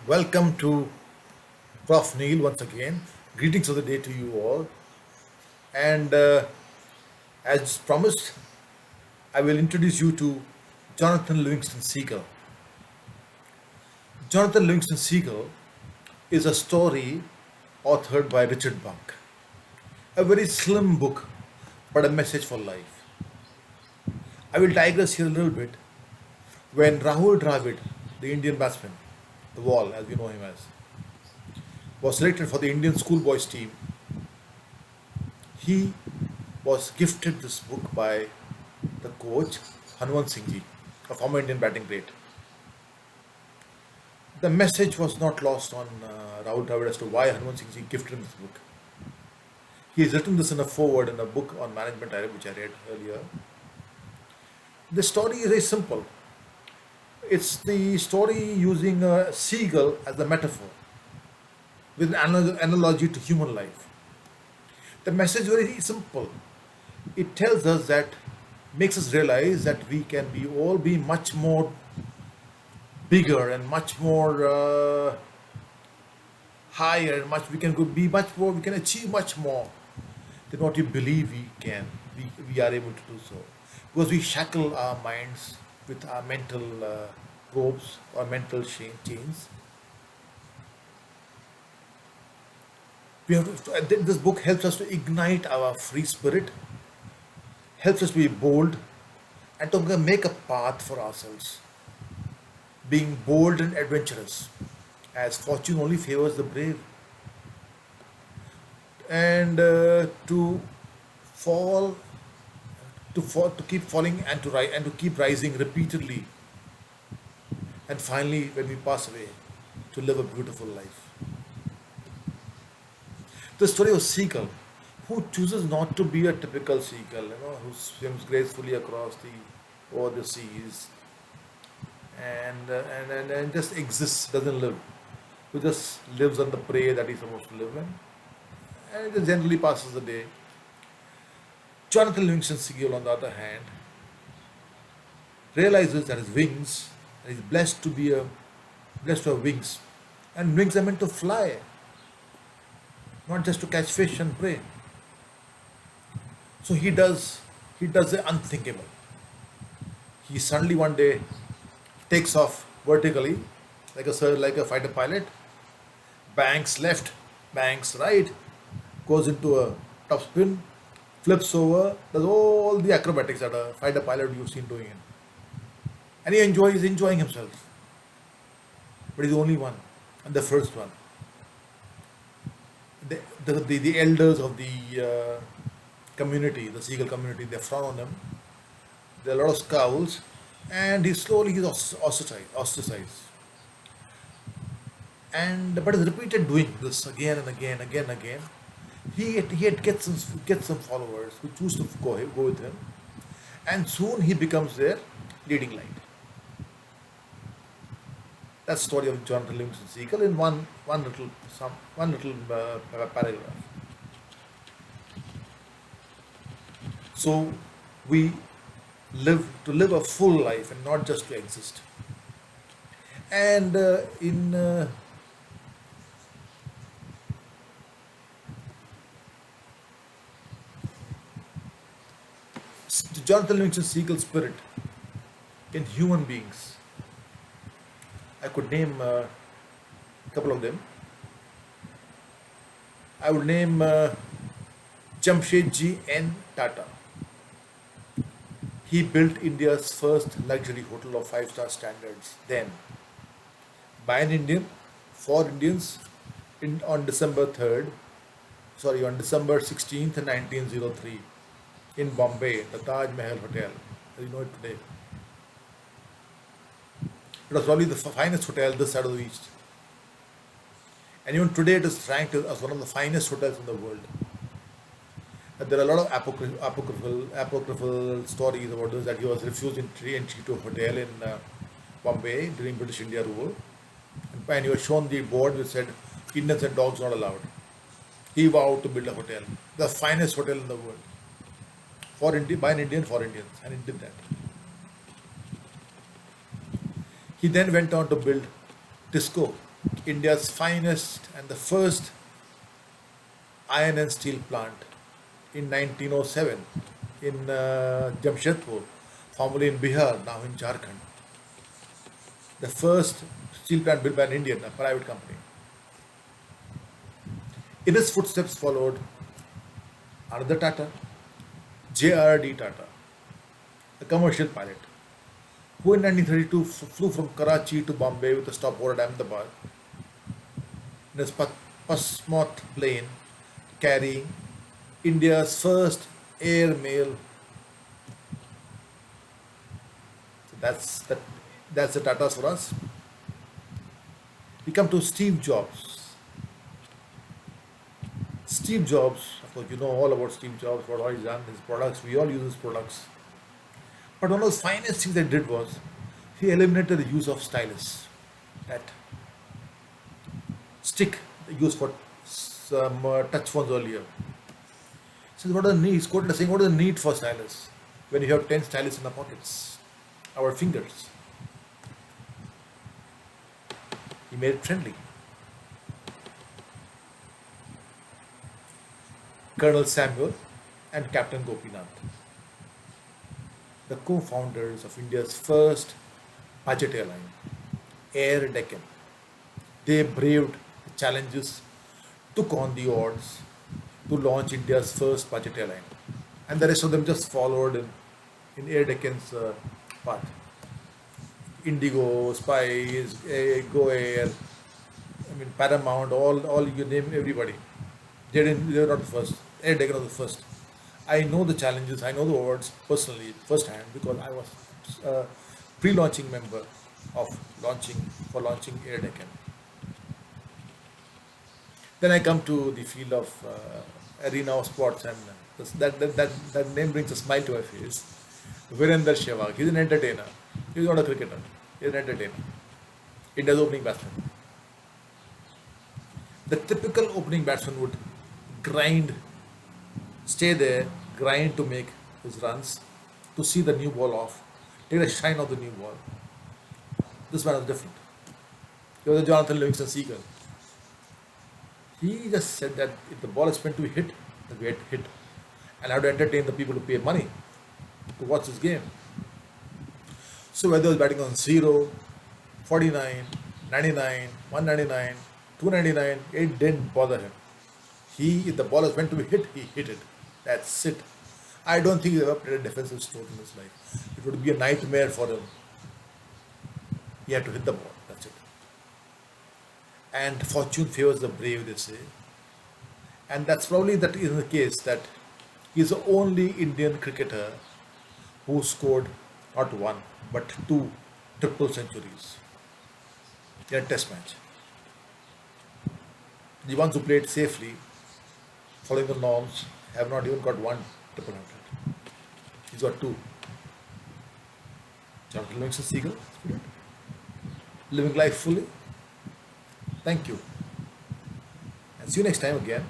Welcome to Prof. Neil once again. Greetings of the day to you all. And as promised, I will introduce you to Jonathan Livingston Seagull. Jonathan Livingston Seagull is a story authored by Richard Bach. A very slim book, but a message for life. I will digress here a little bit. When Rahul Dravid, the Indian batsman, the wall as we know him as, was selected for the Indian schoolboys team, he was gifted this book by the coach Hanwant Singh Ji, a former Indian batting great. The message was not lost on Rahul Dravid as to why Hanwant Singh Ji gifted him this book. He has written this in a foreword in a book on management which I read earlier. The story is very simple. It's the story using a seagull as a metaphor with an analogy to human life. The message is very simple. It tells us that, makes us realize that we can all be much more bigger and much more higher, we can be much more, we can achieve much more than what we believe we can. We are able to do so because we shackle our minds with our mental ropes or mental chains. This book helps us to ignite our free spirit, helps us to be bold, and to make a path for ourselves. Being bold and adventurous, as fortune only favors the brave, and to fall, to keep falling and to rise and to keep rising repeatedly, and finally, when we pass away, to live a beautiful life. The story of seagull, who chooses not to be a typical seagull, who swims gracefully across over the seas, and just exists, doesn't live, who just lives on the prey that he's supposed to live in, and just generally passes the day. Jonathan Livingston Seagull, on the other hand, realizes that his wings, and he's blessed to have wings, and wings are meant to fly, not just to catch fish and prey. So he does the unthinkable. He suddenly one day takes off vertically, like a fighter pilot, banks left, banks right, goes into a top spin, flips over, does all the acrobatics that a fighter pilot you've seen doing it. And he's enjoying himself. But he's the only one, and the first one. The elders of the community, the seagull community, they frown on him. There are a lot of scowls, and he's ostracized. But his repeated doing this again and again, he gets some followers who choose to go with him, and soon he becomes their leading light. That's the story of Jonathan Livingston Seagull in one little paragraph. So we live a full life and not just to exist. And in Jonathan Livingston Seagull spirit in human beings, I could name a couple of them. I would name Jamshedji N. Tata. He built India's first luxury hotel of five-star standards then, by an Indian, for Indians, on December 16th, 1903, in Bombay, the Taj Mahal Hotel, as you know it today. It was probably the finest hotel this side of the East. And even today it is ranked as one of the finest hotels in the world. And there are a lot of apocryphal stories about this, that he was refused entry to a hotel in Bombay during British India rule. And he was shown the board which said, Indians and dogs not allowed. He vowed to build a hotel, the finest hotel in the world, by an Indian for Indians, and he did that. He then went on to build Tisco, India's finest and the first iron and steel plant in 1907 in Jamshedpur, formerly in Bihar, now in Jharkhand. The first steel plant built by an Indian, a private company. In his footsteps followed another Tata, J.R.D. Tata, a commercial pilot, who in 1932 flew from Karachi to Bombay with a stopover at Ahmedabad in his Pasmoth plane carrying India's first air mail. So that's the Tatas for us. We come to Steve Jobs. Steve Jobs, of course, you know all about Steve Jobs, what all he's done, his products, we all use his products. But one of the finest things they did was he eliminated the use of stylus. That stick used for some touch phones earlier. So what are the need? He's quoted as saying, what is the need for stylus when you have 10 stylus in the pockets? Our fingers. He made it friendly. Colonel Samuel and Captain Gopinath, the co-founders of India's first budget airline, Air Deccan. They braved the challenges, took on the odds to launch India's first budget airline. And the rest of them just followed in Air Deccan's path. Indigo, Spice, Go Air, I mean Paramount, all you name everybody. They were not the first. Air Deccan was the first. I know the challenges, I know the odds personally, firsthand, because I was a pre-launching member of launching Air Deccan. Then I come to the field of arena of sports, and that name brings a smile to my face. Virender Sehwag, he's an entertainer. He's not a cricketer. He's an entertainer. India's opening batsman. The typical opening batsman would grind, stay there, grind to make his runs, to see the new ball off, take a shine of the new ball. This man was different. He was a Jonathan Livingston Seagull. He just said that if the ball is meant to be hit, then we had to hit. And I have to entertain the people who pay money to watch this game. So whether he was batting on 0, 49, 99, 199, 299, it didn't bother him. If the ball is meant to be hit, he hit it. That's it. I don't think he ever played a defensive stroke in his life. It would be a nightmare for him. He had to hit the ball. That's it. And fortune favors the brave, they say. And that's probably that is the case, that he's the only Indian cricketer who scored not one but two triple centuries in a test match. The ones who played safely, following the norms, have not even got one triple hundred. He's got two. Jonathan Livingston Seagull, living life fully. Thank you. And see you next time again.